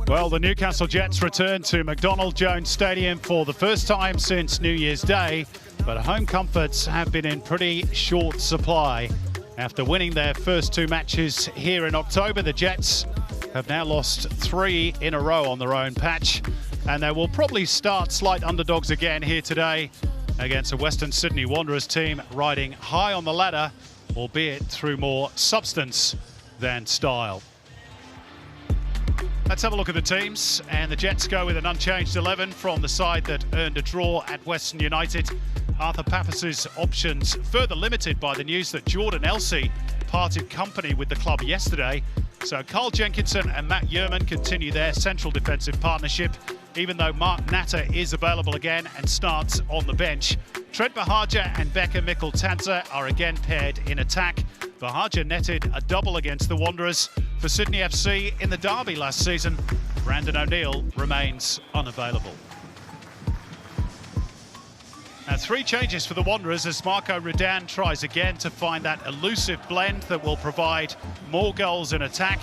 Well, the Newcastle Jets return to McDonald Jones Stadium for the first time since New Year's Day, but home comforts have been in pretty short supply. After winning their first two matches here in October, the Jets have now lost 3 in a row on their own patch, and they will probably start slight underdogs again here today against a Western Sydney Wanderers team riding high on the ladder, albeit through more substance than style. Let's have a look at the teams, and the Jets go with an unchanged 11 from the side that earned a draw at Western United. Arthur Pappas's options further limited by the news that Jordan Elsey parted company with the club yesterday. So Carl Jenkinson and Matt Yearman continue their central defensive partnership, even though Mark Natter is available again and starts on the bench. Trent Bahagia and Becca Mikkel-Tanzer are again paired in attack. Bahagia netted a double against the Wanderers for Sydney FC in the derby last season. Brandon O'Neill remains unavailable. Now 3 changes for the Wanderers as Marco Rudan tries again to find that elusive blend that will provide more goals in attack.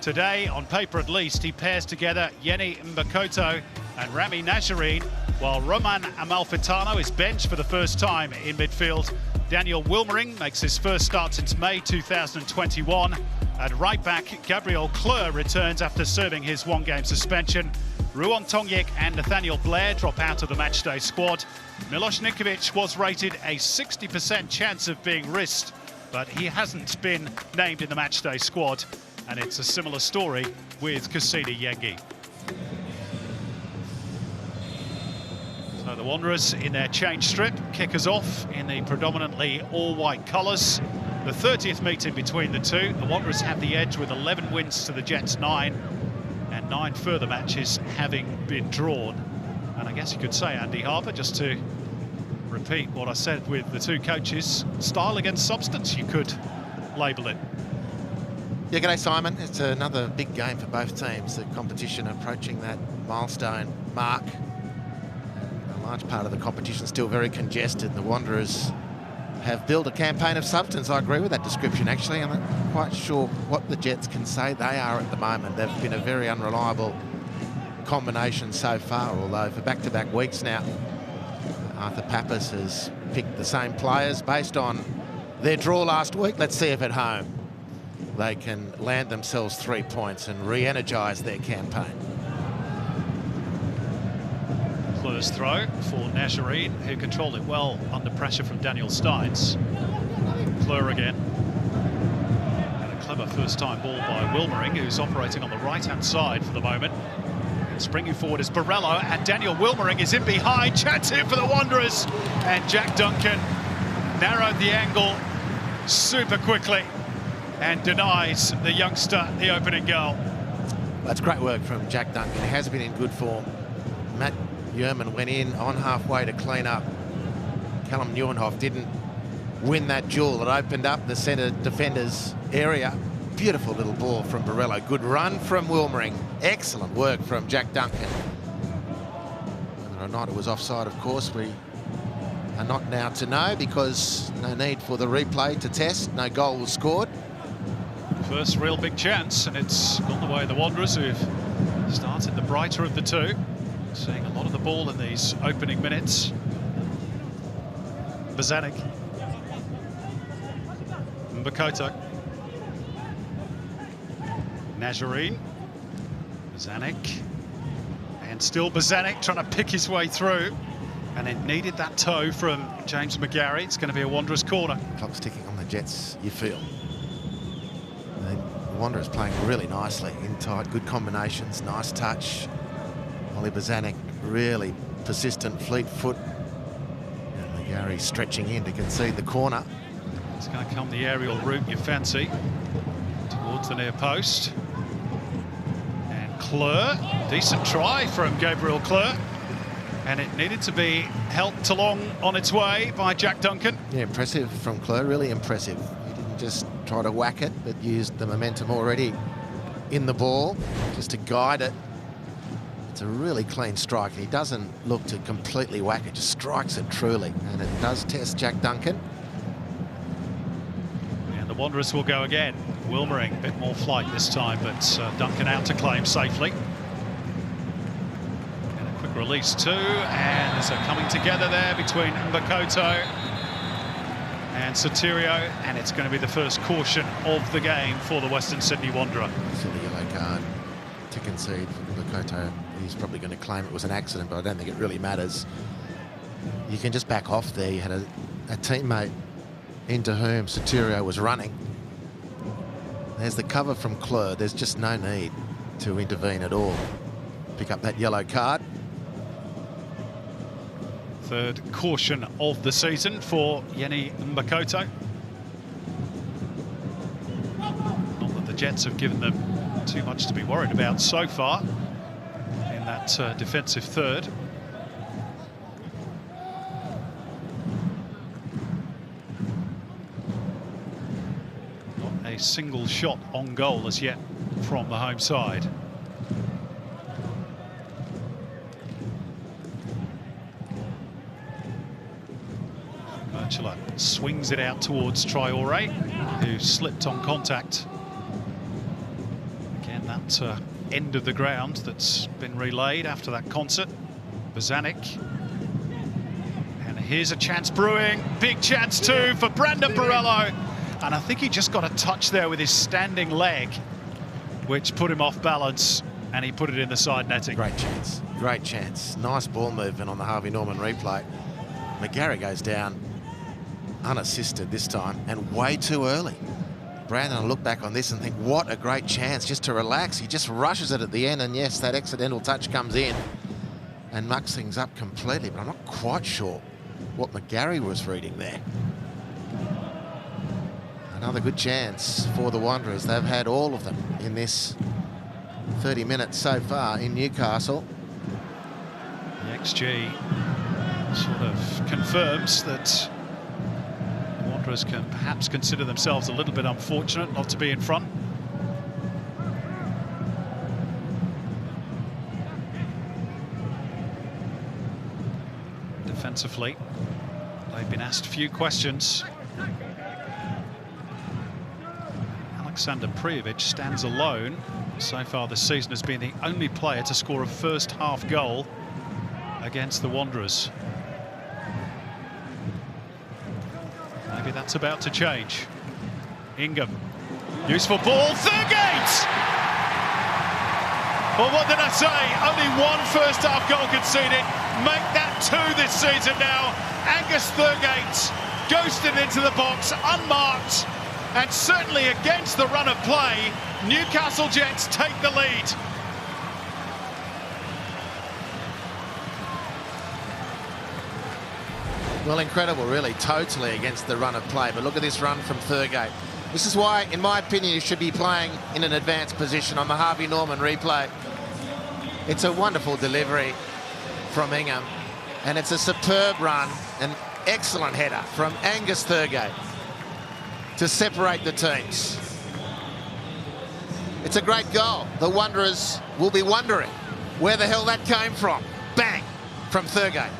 Today, on paper at least, he pairs together Yeni Mbakoto and Rami Najarine, while Roman Amalfitano is benched for the first time in midfield. Daniel Wilmering makes his first start since May 2021. At right back, Gabriel Kleur returns after serving his 1-game suspension. Ruon Tongyek and Nathaniel Blair drop out of the matchday squad. Milos Nikovic was rated a 60% chance of being risked, but he hasn't been named in the matchday squad. And it's a similar story with Kusini Yengi. So the Wanderers in their change strip kick us off in the predominantly all-white colours. The 30th meeting between the two. The Wanderers have the edge with 11 wins to the Jets' 9, and 9 further matches having been drawn. And I guess you could say, Andy Harper, just to repeat what I said with the two coaches, style against substance, you could label it. Yeah, g'day Simon. It's another big game for both teams. The competition approaching that milestone mark. A large part of the competition still very congested. The Wanderers have built a campaign of substance. I agree with that description, actually. I'm not quite sure what the Jets can say they are at the moment. They've been a very unreliable combination so far, although for back-to-back weeks now, Arthur Pappas has picked the same players based on their draw last week. Let's see if at home they can land themselves 3 points and re-energise their campaign. Kleur's throw for Najarine, who controlled it well under pressure from Daniel Steins. Kleur again. And a clever first-time ball by Wilmering, who's operating on the right-hand side for the moment. And springing forward is Borrello, and Daniel Wilmering is in behind. Chance here for the Wanderers. And Jack Duncan narrowed the angle super quickly and denies the youngster the opening goal. That's great work from Jack Duncan. He has been in good form. Matt Yearman went in on halfway to clean up. Callum Nieuwenhof didn't win that duel that opened up the centre defender's area. Beautiful little ball from Borrello. Good run from Wilmering. Excellent work from Jack Duncan. Whether or not it was offside, of course, we are not now to know, because no need for the replay to test. No goal was scored. First real big chance, and it's gone the way of the Wanderers, who've started the brighter of the two. Seeing a lot of the ball in these opening minutes. Bozanic. Mbakoto. Najarine. Bozanic. And still Bozanic trying to pick his way through. And it needed that toe from James McGarry. It's going to be a Wanderers corner. Clock's ticking on the Jets, you feel. The Wanderers playing really nicely, in tight, good combinations, nice touch. Ollie Bozanic really persistent, fleet foot. And McGarry stretching in to concede the corner. It's going to come the aerial route you fancy towards the near post. And Kleur, decent try from Gabriel Kleur. And it needed to be helped along on its way by Jack Duncan. Yeah, impressive from Kleur, really impressive. He didn't just try to whack it, but used the momentum already in the ball just to guide it. It's a really clean strike. He doesn't look to completely whack it, just strikes it truly. And it does test Jack Duncan. And the Wanderers will go again. Wilmering, a bit more flight this time, but Duncan out to claim safely. Release 2, and there's a coming together there between Makoto and Sotirio, and it's going to be the first caution of the game for the Western Sydney Wanderer. Silly yellow card to concede for Makoto. He's probably going to claim it was an accident, but I don't think it really matters. You can just back off there. You had a teammate into whom Sotirio was running. There's the cover from Kleur. There's just no need to intervene at all. Pick up that yellow card. Third caution of the season for Yenny Makoto. Not that the Jets have given them too much to be worried about so far in that defensive third. Not a single shot on goal as yet from the home side. Swings it out towards Traore, who slipped on contact. Again, that end of the ground that's been relayed after that concert. Bozanic. And here's a chance brewing. Big chance too for Brandon Borrello. And I think he just got a touch there with his standing leg, which put him off balance, and he put it in the side netting. Great chance. Great chance. Nice ball movement on the Harvey Norman replay. McGarry goes down unassisted this time, and way too early. Brandon will look back on this and think, what a great chance just to relax. He just rushes it at the end, and yes, that accidental touch comes in and mucks things up completely, but I'm not quite sure what McGarry was reading there. Another good chance for the Wanderers. They've had all of them in this 30 minutes so far in Newcastle. The XG sort of confirms that Wanderers can perhaps consider themselves a little bit unfortunate not to be in front. Defensively, they've been asked a few questions. Alexander Prijovic stands alone. So far this season has been the only player to score a first half goal against the Wanderers. Maybe that's about to change. Ingham, useful ball, Thurgate! Well, what did I say? Only one first half goal conceded. Make that two this season now. Angus Thurgate ghosted into the box, unmarked, and certainly against the run of play, Newcastle Jets take the lead. Well, incredible, really, totally against the run of play. But look at this run from Thurgate. This is why, in my opinion, you should be playing in an advanced position on the Harvey Norman replay. It's a wonderful delivery from Ingham, and it's a superb run, an excellent header from Angus Thurgate to separate the teams. It's a great goal. The Wanderers will be wondering where the hell that came from. Bang, from Thurgate.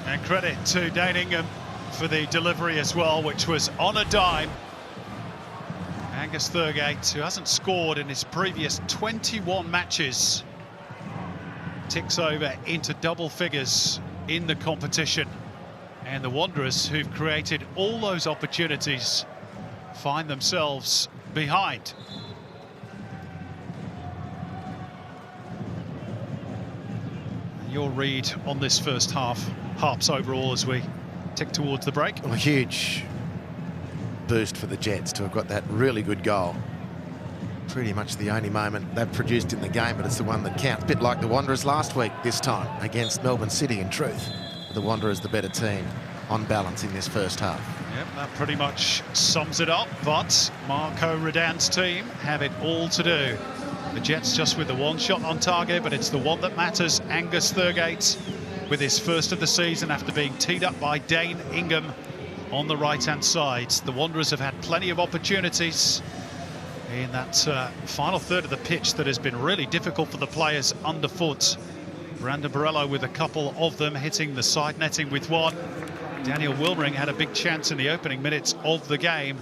And credit to Dane Ingham for the delivery as well, which was on a dime. Angus Thurgate, who hasn't scored in his previous 21 matches, ticks over into double figures in the competition. And the Wanderers, who've created all those opportunities, find themselves behind. Your read on this first half, Harps overall, as we tick towards the break? A huge boost for the Jets to have got that really good goal. Pretty much the only moment they've produced in the game, but it's the one that counts. A bit like the Wanderers last week, this time against Melbourne City, in truth. The Wanderers the better team on balance in this first half. Yep, that pretty much sums it up, but Marco Redan's team have it all to do. The Jets just with the one shot on target, but it's the one that matters. Angus Thurgate with his first of the season after being teed up by Dane Ingham on the right-hand side. The Wanderers have had plenty of opportunities in that final third of the pitch that has been really difficult for the players underfoot. Brandon Borrello with a couple of them, hitting the side netting with one. Daniel Wilmering had a big chance in the opening minutes of the game.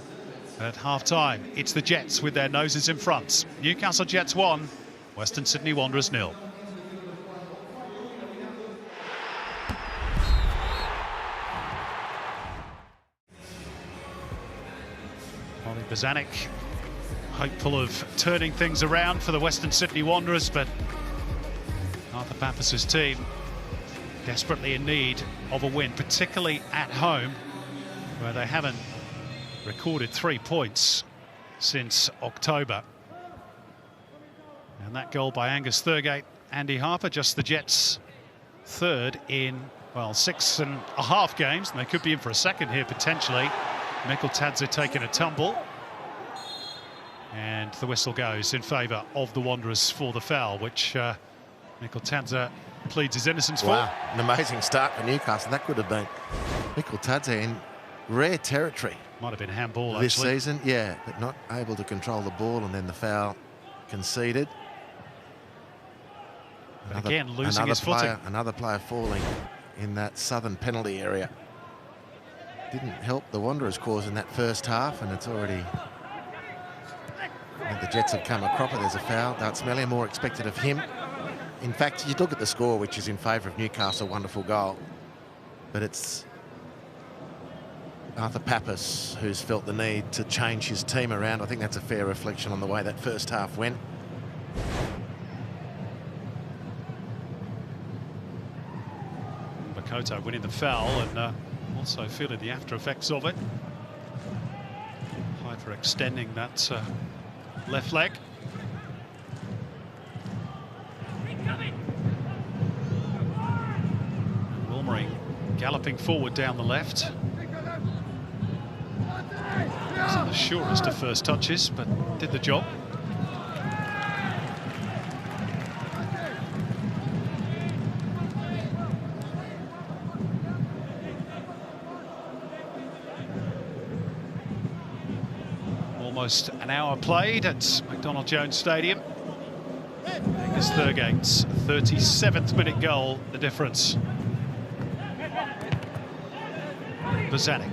At half-time, it's the Jets with their noses in front. Newcastle Jets 1, Western Sydney Wanderers 0. Ollie Bozanic hopeful of turning things around for the Western Sydney Wanderers, but Arthur Pappas's team desperately in need of a win, particularly at home, where they haven't recorded 3 points since October. And that goal by Angus Thurgate, Andy Harper, just the Jets' third in, well, 6.5 games, and they could be in for a second here potentially. Mikkel Tadze taking a tumble, and the whistle goes in favour of the Wanderers for the foul, which Mikkel Tadze pleads his innocence for. Wow, an amazing start for Newcastle. That could have been Mikkel Tadze in rare territory. Might have been handball this actually. Season, yeah, but not able to control the ball, and then the foul conceded. But again, losing his footing. Another player falling in that southern penalty area. Didn't help the Wanderers' cause in that first half, and it's already... the Jets have come a cropper. There's a foul. Darts Melia, more expected of him. In fact, you look at the score, which is in favour of Newcastle, wonderful goal. But it's Arthur Pappas who's felt the need to change his team around. I think that's a fair reflection on the way that first half went. Makoto winning the foul and also feeling the after effects of it. Hyperextending that left leg. Wilmering galloping forward down the left. Wasn't the surest of first touches, but did the job. Almost an hour played at McDonald Jones Stadium. Angus Thurgate's 37th minute goal, the difference. Bozanic.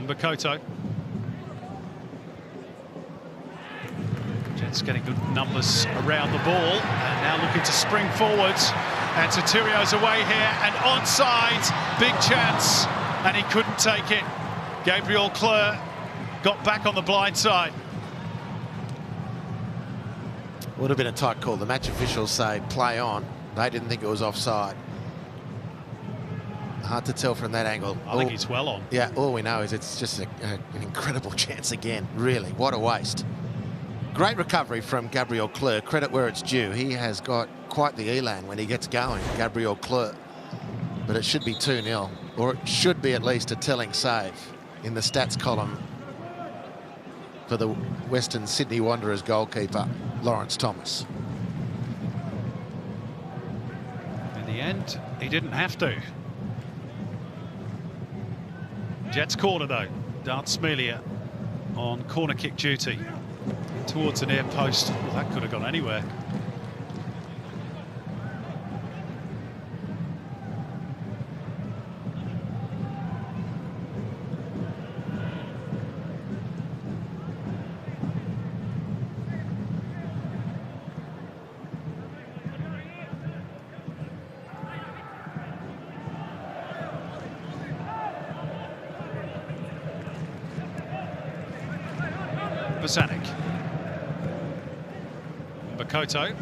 Makoto. Jets getting good numbers around the ball and now looking to spring forwards. And Sotirio's away here and onside. Big chance and he couldn't take it. Gabriel Clerc got back on the blind side. Would have been a tight call. The match officials say play on. They didn't think it was offside. Hard to tell from that angle. I think he's well on. Yeah, all we know is it's just an incredible chance again. Really, what a waste. Great recovery from Gabriel Clerc. Credit where it's due. He has got quite the elan when he gets going, Gabriel Clerc. But it should be 2-0, or it should be at least a telling save in the stats column for the Western Sydney Wanderers goalkeeper, Lawrence Thomas. In the end, he didn't have to. Jets corner though. Darts Melia on corner kick duty towards an near post. Well, that could have gone anywhere. Bozanic. Makoto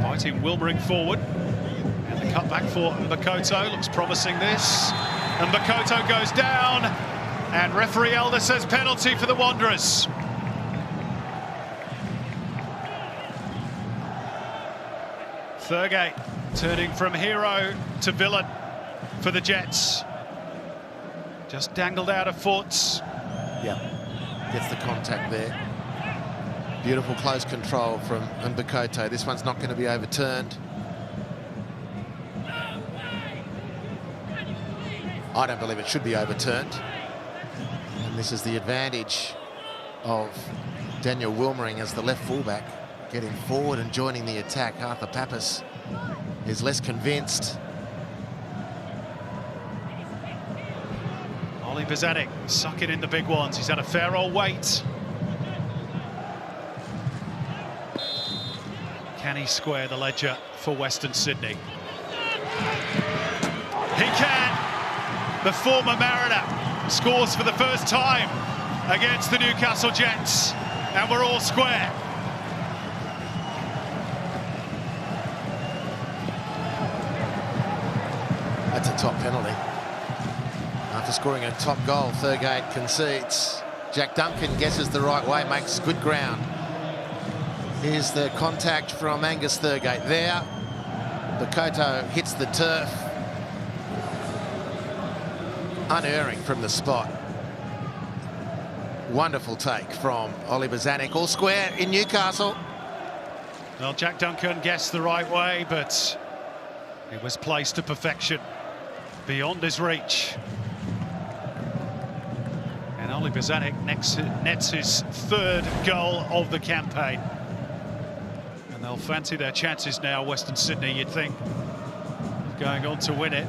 fighting Wilmering forward, and the cutback for Makoto looks promising. This, and Makoto goes down, and referee Elder says penalty for the Wanderers. Thurgate turning from hero to villain for the Jets. Just dangled out of foot. Yeah. Gets the contact there. Beautiful close control from Makoto. This one's not going to be overturned. I don't believe it should be overturned. And this is the advantage of Daniel Wilmering as the left fullback, getting forward and joining the attack. Arthur Pappas is less convinced. Ollie Bozanic sucking in the big ones. He's had a fair old wait. Can he square the ledger for Western Sydney? He can. The former Mariner scores for the first time against the Newcastle Jets, and we're all square. That's a top penalty. After scoring a top goal, Thurgate concedes. Jack Duncan guesses the right way, makes good ground. Here's the contact from Angus Thurgate there. Bakoto hits the turf. Unerring from the spot. Wonderful take from Ollie Bozanic. All square in Newcastle. Well, Jack Duncan guessed the right way, but it was placed to perfection, beyond his reach. And Ollie Bozanic nets his third goal of the campaign. And they'll fancy their chances now, Western Sydney, you'd think, of going on to win it.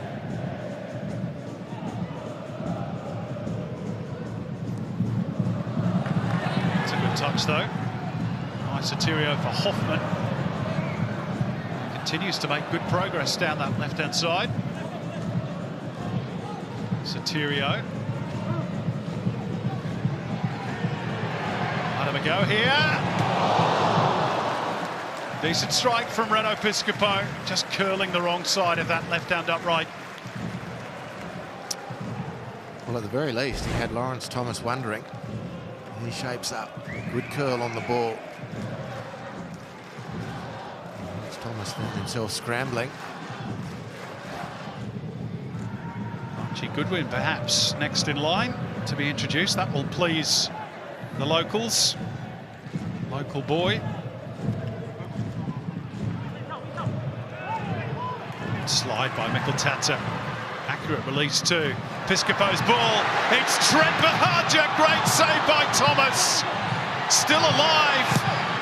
It's a good touch, though. Nice Sotirio for Hoffman. Continues to make good progress down that left-hand side. Sotirio. Let him go here. Decent strike from Renato Piscopo, just curling the wrong side of that left-hand upright. Well, at the very least, he had Lawrence Thomas wondering. He shapes up. Good curl on the ball. Lawrence Thomas found himself scrambling. Archie Goodwin, perhaps, next in line to be introduced. That will please the locals. Local boy. Slide by Mikkel Tata. Accurate release too. Piscopo's ball. It's Trent Bahaja. Great save by Thomas. Still alive.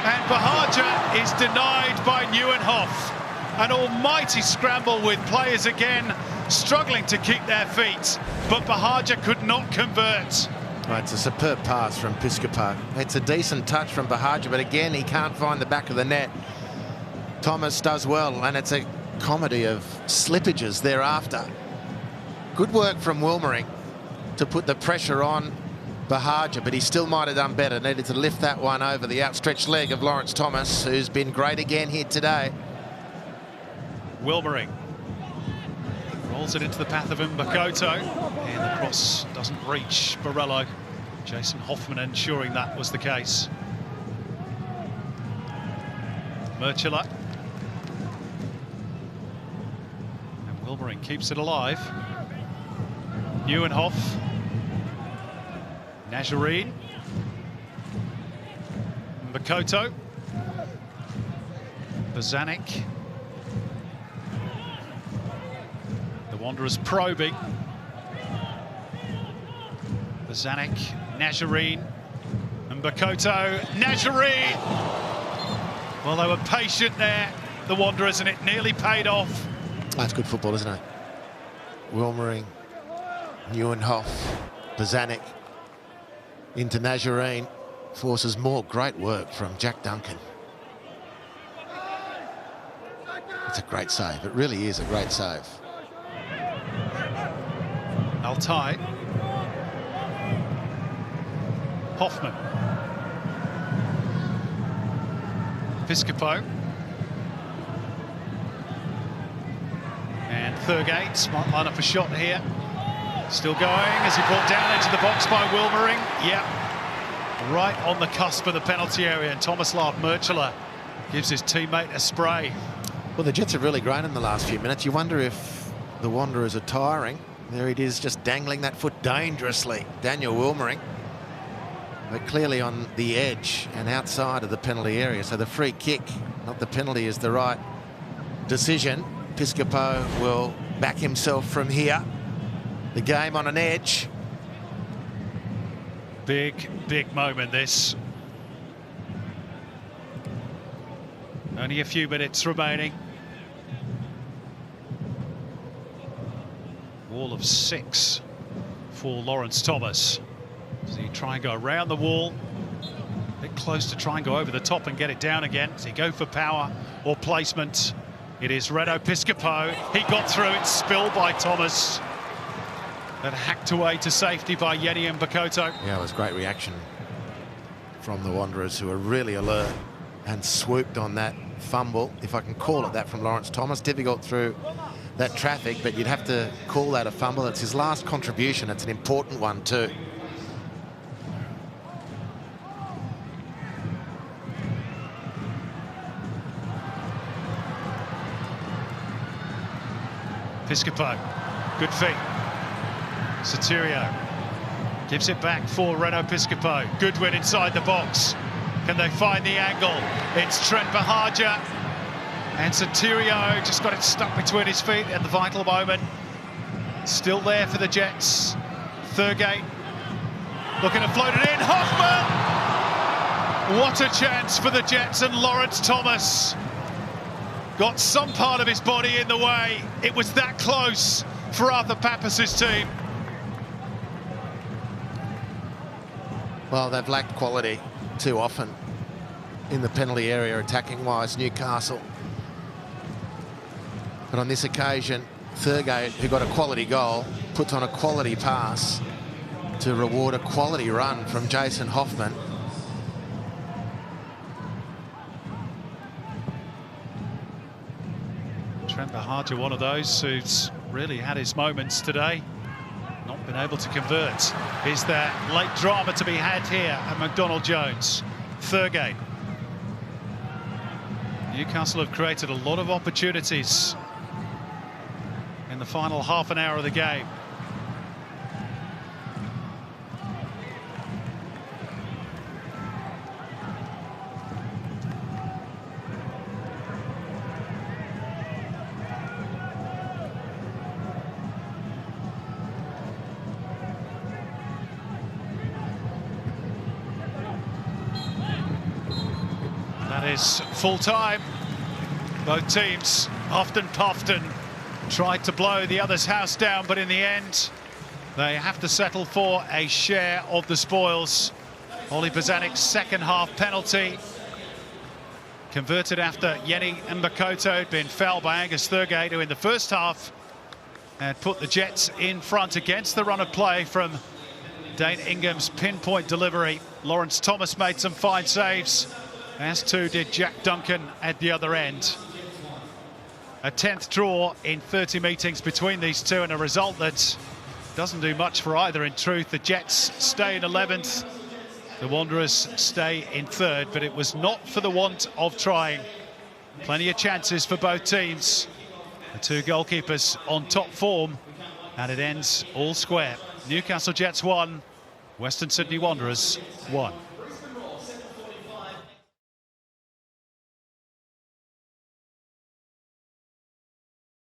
And Bahaja is denied by Nieuwenhof. An almighty scramble with players again struggling to keep their feet. But Bahaja could not convert. Well, it's a superb pass from Piscopo. It's a decent touch from Bahaja, but again, he can't find the back of the net. Thomas does well, and it's a comedy of slippages thereafter. Good work from Wilmering to put the pressure on Bahaja, but he still might have done better. Needed to lift that one over the outstretched leg of Lawrence Thomas, who's been great again here today. Wilmering rolls it into the path of Bakoto, and the cross doesn't reach Borello. Jason Hoffman ensuring that was the case. Murchula. And Wilmering keeps it alive. Nieuwenhof. Najarine. Bakoto. Bozanic. The Wanderers probing. Bozanic, Najarine, and Bakoto. Najarine! Well, they were patient there, the Wanderers, and it nearly paid off. That's good football, isn't it? Wilmering, Nieuwenhof, Bozanic into Najarine. Forces more great work from Jack Duncan. It's a great save. It really is a great save. Altai. Hoffman. Piscopo. And Thurgate might line up a shot here. Still going as he brought down into the box by Wilmering. Yep. Right on the cusp of the penalty area, and Tomislav Murchula gives his teammate a spray. Well, the Jets have really grown in the last few minutes. You wonder if the Wanderers are tiring. There it is, just dangling that foot dangerously. Daniel Wilmering. But clearly on the edge and outside of the penalty area. So the free kick, not the penalty, is the right decision. Piscopo will back himself from here. The game on an edge. Big, big moment, this. Only a few minutes remaining. Wall of 6 for Lawrence Thomas. Does he try and go around the wall? A bit close to try and go over the top and get it down again. Does he go for power or placement? It is Renato Piscopo. He got through it, spilled by Thomas. that hacked away to safety by Yeni Mbakoto. Yeah, it was great reaction from the Wanderers, who were really alert and swooped on that fumble, if I can call it that, from Lawrence Thomas. Difficult through that traffic, but you'd have to call that a fumble. It's his last contribution. It's an important one too. Piscopo, good feet. Sotirio gives it back for Reno Piscopo. Goodwin inside the box. Can they find the angle? It's Trent Bahaja. And Sotirio just got it stuck between his feet at the vital moment. Still there for the Jets. Thurgate looking to float it in. Hoffman! What a chance for the Jets, and Lawrence Thomas got some part of his body in the way. It was that close for Arthur Pappas's team. Well, they've lacked quality too often in the penalty area, attacking-wise, Newcastle. But on this occasion, Thurgate, who got a quality goal, puts on a quality pass to reward a quality run from Jason Hoffman. Trent Bahaja, one of those who's really had his moments today. Not been able to convert. Is there late drama to be had here at McDonald Jones? Thurgate. Newcastle have created a lot of opportunities in the final half an hour of the game. That is full time. Both teams huffed and puffed and tried to blow the other's house down, but in the end, they have to settle for a share of the spoils. Ollie Bozanic's second half penalty, converted after Yeni Mbakoto had been fouled by Angus Thurgate, who in the first half had put the Jets in front against the run of play from Dane Ingham's pinpoint delivery. Lawrence Thomas made some fine saves, as too did Jack Duncan at the other end. A 10th draw in 30 meetings between these two, and a result that doesn't do much for either in truth. The Jets stay in 11th, the Wanderers stay in 3rd, but it was not for the want of trying. Plenty of chances for both teams. The two goalkeepers on top form, and it ends all square. Newcastle Jets 1, Western Sydney Wanderers 1.